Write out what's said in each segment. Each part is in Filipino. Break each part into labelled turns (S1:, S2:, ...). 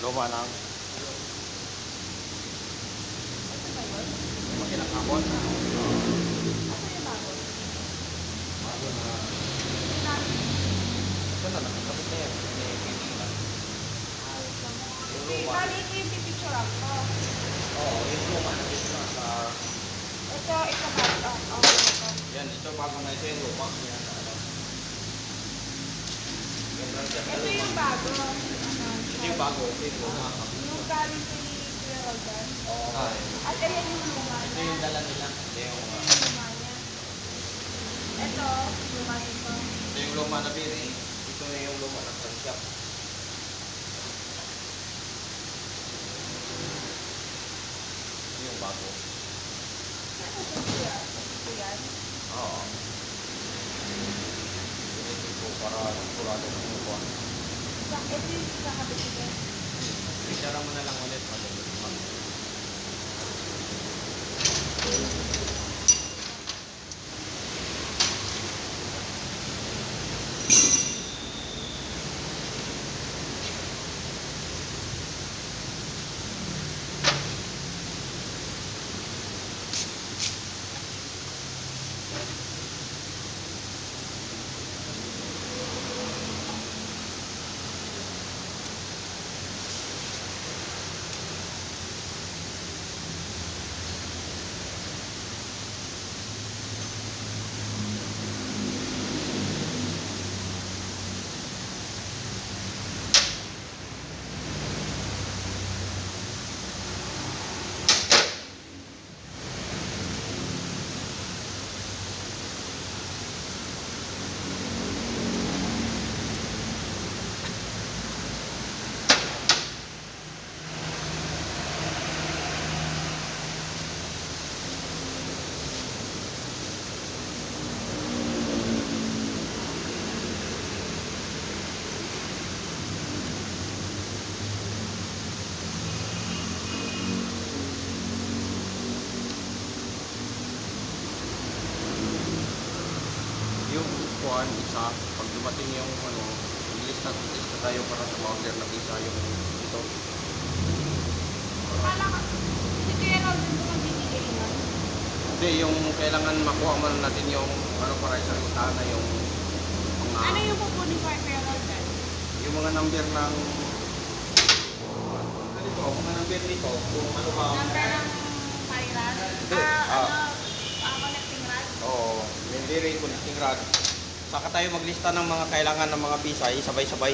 S1: Luma ng
S2: Ito ba yun?
S1: makinang hapon.
S2: Ito yung bago.
S1: Bago na.
S2: Dami.
S1: Ito na, nakakabit na yan. May kaibigan.
S2: Ayos lang.
S1: Yung luma.
S2: Bali, ito yung pipicturean ko.
S1: Oo, yung luma na dito na sa...
S2: Ito bago. Okay, ito.
S1: Yan, ito bago na ito yung luma. Yan, ano. Yan lang siya.
S2: Ito yung bago.
S1: Ito yung bago. Ito yung luma.
S2: Yung galing kay Kuya Roldan.
S1: Ay.
S2: At ayan yung luma
S1: Ito
S2: niya.
S1: yung dala nila. Ito yung...
S2: Ito yung luma niya. Ito, luma nito.
S1: Ito yung luma na bearing. Ito yung luma na crankshaft. Ito yung bago.
S2: Ano ito siya? Ito yan.
S1: Oo. Ito po para sigurado ng luma.
S2: Ito yung kakabit ko.
S1: Picture mo na lang ulit. Madali man. Yung kuhan, isa, pag dumating yung ano, lista tayo para sa order na isa yung ito.
S2: Kala ka, si Kuya Roldan ko magbibigay nun.
S1: Hindi, yung kailangan makuha man natin yung ano para sa listahan na yung mga
S2: Ano yung pupunin ko kay Kuya Roldan?
S1: yung mga number ng ganito, mga number nito, kung ano ba.
S2: Number ng Pyran?
S1: Hindi,
S2: Connecting rod?
S1: Oo, yung bearing, connecting rod. Saka tayo maglista ng mga kailangan ng mga bisay, sabay-sabay.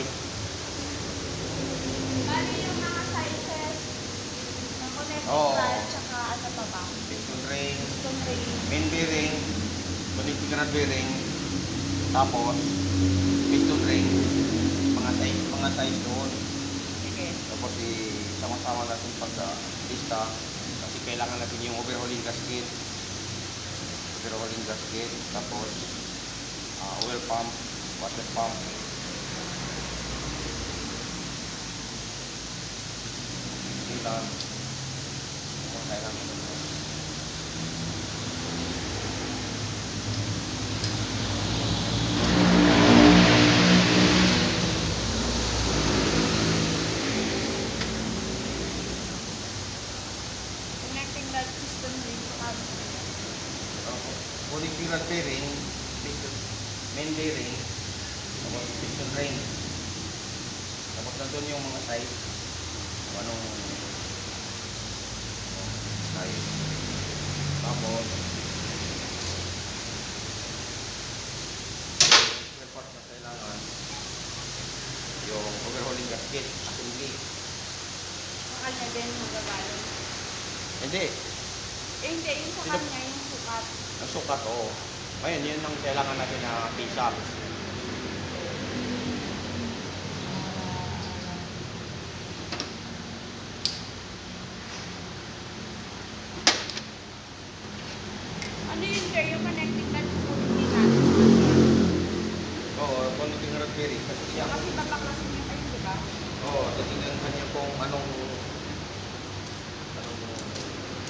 S2: Bali yung mga sizes ng connecting
S1: Oo.
S2: rod, tsaka ano pa ba?
S1: Piston ring,
S2: Piston ring.
S1: main bearing, connecting rod bearing, tapos piston ring, mga size doon.
S2: Sige.
S1: Tapos sama-sama natin pag-lista kasi kailangan natin yung overhauling gasket, tapos oil pump, water pump. Ilan? Kailangan.
S2: Connecting rod, piston ring, tsaka
S1: Connecting rod bearing, main bearing, tapos piston ring. Tapos nandun yung mga size. Kung anong size. Tapos spare parts na kailangan. Yung overhauling gasket, assembly.
S2: sa kanya din magagalong.
S1: Hindi,
S2: Eh hindi, yung sa
S1: Sino?
S2: kanya, yung sukat.
S1: ang sukat oo. Ngayon, yun ang kailangan natin na pisa.
S2: Ano yun sir, yung connecting rod sa hindi natin.
S1: Oo, connecting rod bearing. Kasi siya,
S2: Kasi babaklasin yung kayo, di ba?
S1: oo, titignan ka niya kung anong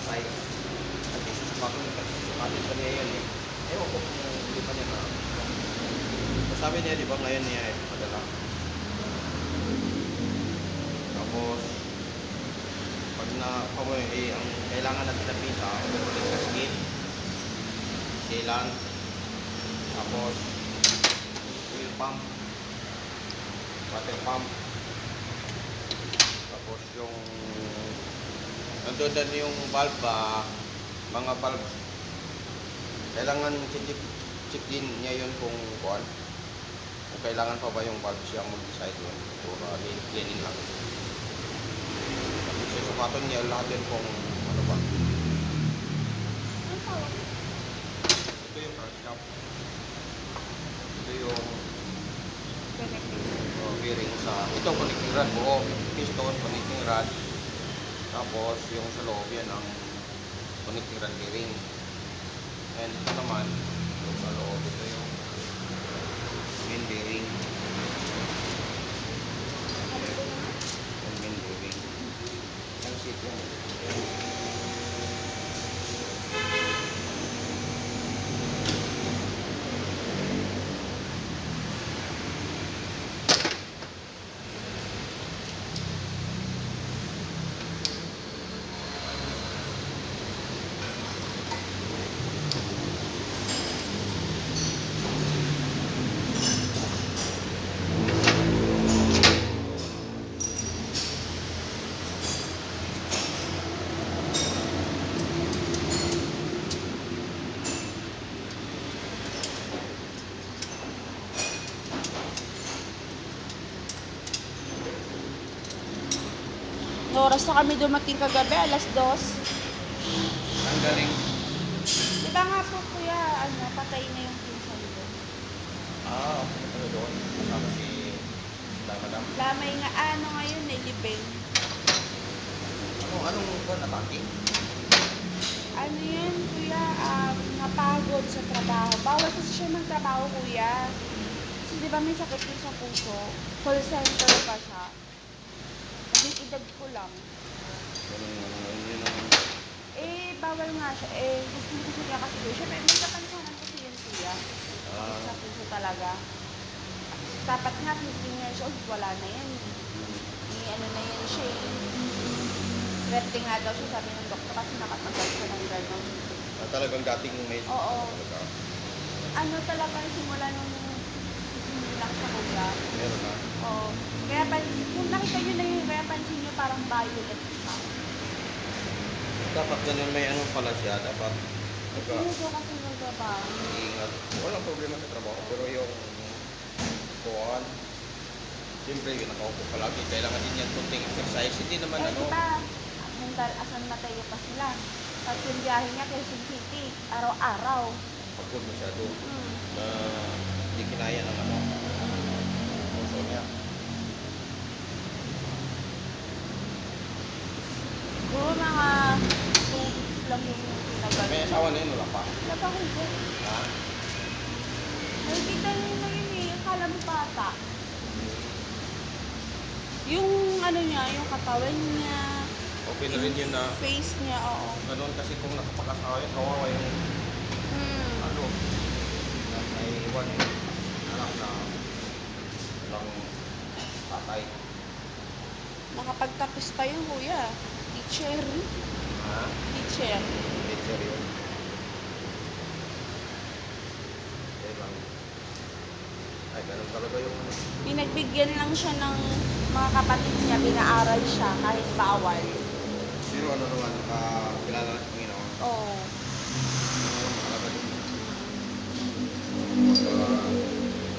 S1: size. Kasi susukatin pa niya yan eh. Ewan ko kung hindi pa niya na. Sabi niya, di ba, ngayon niya eh, madala. Tapos, Tapos, pag na ang kailangan natin na pisa, ulit gasket, sealant, tapos oil pump, water pump, tapos yung nandun din yung valve, mga valve, kailangan check din niya yun kung kailangan pa ba yung valve siya mag-decide yun or cleaning lang. Susukatan niya lahat yun kung ano ba.
S2: Ano tawag?
S1: Ito yung crank cap. Ito yung
S2: Connecting.
S1: bearing sa ito connecting rod buo, piston connecting rod, tapos yung sa loob yan ang connecting rod bearing, and ito naman yung sa loob, ito yung main bearing, yung main bearing ang seat yan.
S2: Oras na kami dumating kagabi, alas 2.
S1: Ang galing.
S2: Di ba nga po kuya, patay na yung pinsan ko.
S1: Okay na pala doon kasama si Madam.
S2: Lamay nga, ngayon, libing.
S1: Anong atake?
S2: Ano yun, kuya, napagod sa trabaho. Bawal kasi siya magtrabaho, kuya. Kasi di ba may sakit yun sa puso? Call center pa siya. Kasi edad ko lang.
S1: Yun ang
S2: Bawal nga siya. Gusto niya kasi doon. Siyempre, may kapansanan kasi yun, kuya. Sa puso talaga. Dapat nga, 15 years old, wala na yan. Na yan siya Swerte nga daw siya, sabi ng doktor, kasi nakatagal siya ng gano'n.
S1: talagang dating may
S2: Oo.
S1: talaga.
S2: Talaga, simula nung lang sa kuya.
S1: Meron na.
S2: Oo. Kaya kung nakita nyo na yun, kaya pansin nyo parang violet siya.
S1: Dapat ganun may pala siya. Dapat
S2: Kasi kasi nagtrabaho.
S1: ingat. Walang problema sa trabaho. Pero yung kuhaan, siyempre yun nakaupo palagi. Kailangan din yan kunting exercise. Hindi naman
S2: Diba, asan Mateo pa sila. Tapos yung biyahe niya kay Quezon City, araw-araw.
S1: pagod masyado.
S2: Hmm.
S1: Na hindi kinaya ng puso niya.
S2: Puro mga 2 weeks lang yung tinagal.
S1: May asawa na yun, wala pa.
S2: Napakigo.
S1: Ha?
S2: Nakikita niyo na yun akala mo bata. Yung niya, yung katawan niya,
S1: Okay na rin yun na
S2: face niya, oo.
S1: ganun kasi kung nakapag-asawa yun, kawawa yung na may iwan yung anak na walang tatay.
S2: Nakapagtapos pa yung kuya. Teacher.
S1: Ha?
S2: Teacher.
S1: Teacher yun. Okay lang. Ay, ganun talaga yung
S2: Pinagbigyan lang siya ng mga kapatid niya, binaaral siya kahit bawal.
S1: Pero ano naman, kilala na sa Panginoon.
S2: Oo.
S1: Talaga din.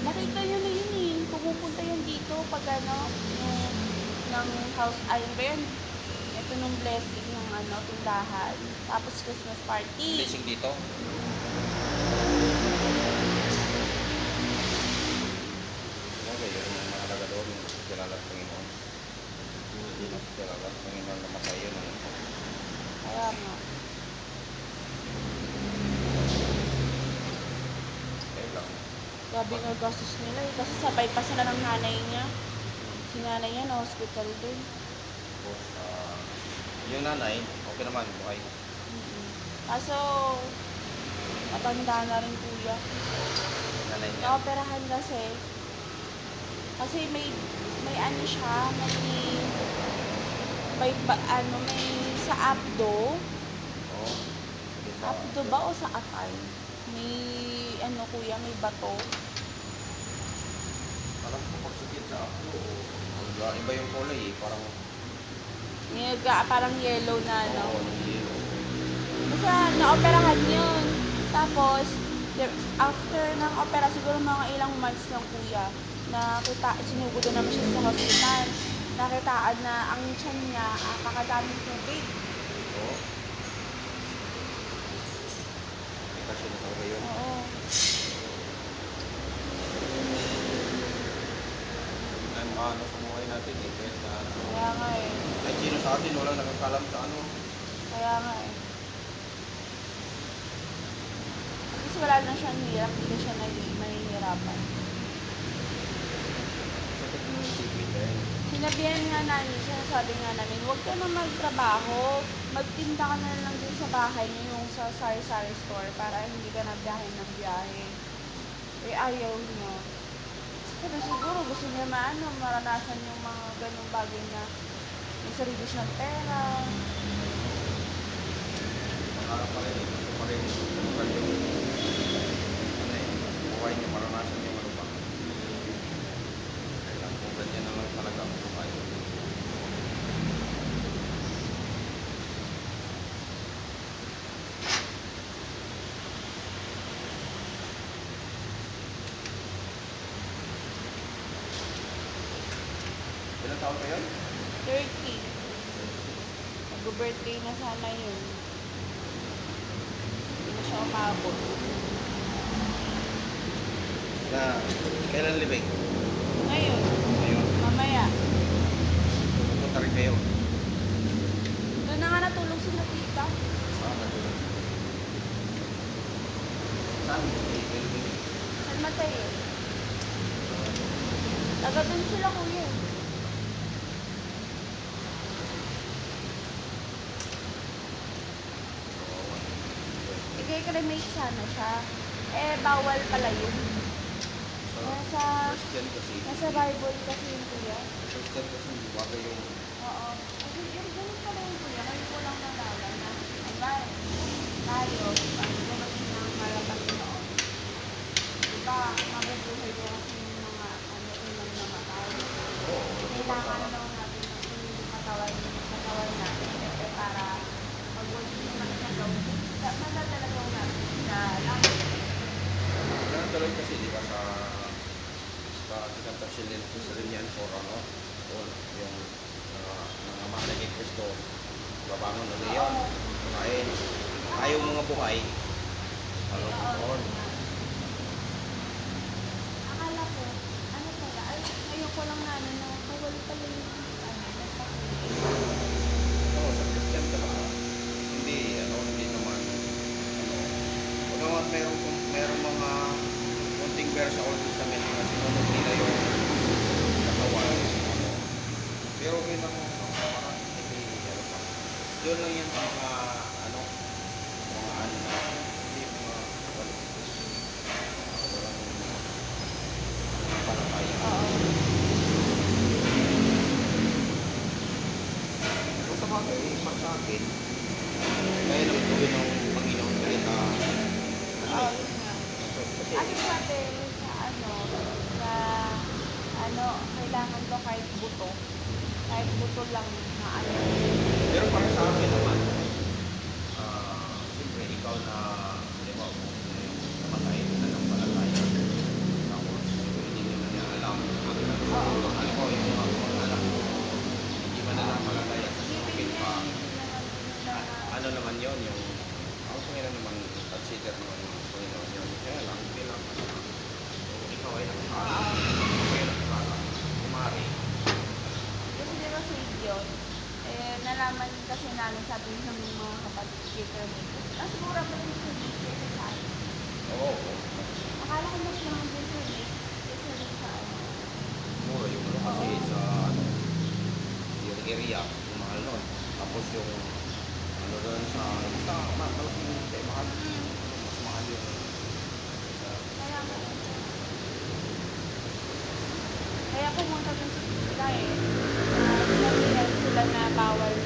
S2: Nakita niyo na yun eh. Pumupunta yan dito pag ng house, ayun ba yun? Ito nung blessing ng tindahan. Tapos Christmas party.
S1: Blessing dito. Okay, yun yung mahalaga doon, yung kilala sa Panginoon. Hindi na kilala sa Panginoon na matay yun.
S2: Kaya nga.
S1: Okay lang.
S2: Grabe nga gastos nila eh. Kasi sabay pa sila ng nanay niya. Si nanay niya na hospital din.
S1: Tapos, yung nanay, okay naman, buhay.
S2: Kaso, matanda na rin kuya.
S1: Yung nanay niya.
S2: Naoperahan kasi. Kasi may siya, may may sa Abdo.
S1: Oo. Sige,
S2: Abdo ba o sa Atay? May, kuya, may bato.
S1: Alam ko pagsugit sa ako. Iba yung kulay eh. Parang,
S2: Parang yellow na,
S1: oo, yung yellow.
S2: Basta naoperahan yun. Tapos, after ng opera, siguro mga ilang months lang kuya, sinugod na naman siya sa hospital. Nakitaan na ang tiyan niya, kakadaming tubig.
S1: Oo. Kasi na talaga yun.
S2: Oo.
S1: Ano sa buhay natin eh.
S2: Kaya nga eh.
S1: Kahit sino sa atin, walang nakakalam sa ano.
S2: Kaya nga eh. At least wala na siyang hirap, hindi na siya mahihirapan.
S1: Sa technology din.
S2: Sinabihan nga namin, sinasabi nga namin, huwag ka na magtrabaho, magtinda ka na lang din sa bahay niyo, yung sa sari-sari store, para hindi ka na biyahe ng biyahe. Eh, ayaw niya. Pero siguro gusto niya maranasan yung mga ganung bagay na may sarili siyang pera.
S1: Pangarap pa rin eh. Gusto pa rin tumagal yung ano eh. Buhay niya, maranasan yung ano pa. Kailan kung ganyan na lang talaga ang buhay. Ilang taon ka yun?
S2: 30. Mag-birthday na sana yun. Hindi na siya umabot.
S1: Na, kailan libing?
S2: Ngayon,
S1: Ngayon.
S2: mamaya.
S1: Pupunta rin kayo.
S2: Doon na nga natulog si tita.
S1: Natulog. Saan? Libing.
S2: San Mateo. Taga doon sila kuya. I-cremate sana siya. Eh, bawal pala yun.
S1: Christian kasi.
S2: Nasa Bible kasi yun kuya.
S1: Christian kasi hindi bagay yung
S2: Oo. Kasi yung ganun pala yun kuya. Ngayon ko lang nalala na. Ay, tayo, pag dumating ng malabang noon. Diba, mabubuhay ko kasi yung mga unang namatay. Kailangan daw natin yung katawan natin para mag-work naman sa gawin. Madadala daw natin sa langit.
S1: ganun tuloy kasi di ba sa Thessalonian 4 ano? Yung mga mahal ni Kristo babangon ulit yun. Kumain. Tayo mga buhay. Ano? Doon.
S2: Akala ko, pala, ay, ngayon ko lang na bawal pala yung nagpakulit.
S1: Oo, sa Christian talaga. Hindi naman kung naman merong mga konting verse sa Old Testament na sinunod nila yung katawan. Pero bilang parang hindi pa. Doon lang yung mga hindi mga walang palataya.
S2: Oo.
S1: Kung sa bagay, para sa akin, kaya lang gawin ng Panginoon kahit
S2: Oo, yun nga. Ano sabi kailangan ko kahit buto lang na
S1: pero para sa akin naman, siyempre ikaw na, di ba, namatay na ng palataya. Tapos, hindi nyo na niya alam ang halimbawa yung mga anak mo, hindi ba na lang palataya sa kapit pa. Ano naman yun, yung ang Panginoon naman, consider naman ng Panginoon yun. Kaya lang, bilang kung ikaw ay nakakala, kayo nakakala, kumari.
S2: Kasi di ba sa yun, nalaman kasi namin sabi ng mga kapatid kita dito. Siguro ba yung dito sa akin?
S1: Oo.
S2: Akala ko mas mga dito kaysa rin sa
S1: Mura yung kasi sa yung area, yung mahal nun. Tapos yung doon sa malaking mahal. Mas mahal yung
S2: Kaya nga. Kaya pumunta dun sa sila sinabihan sila na bawal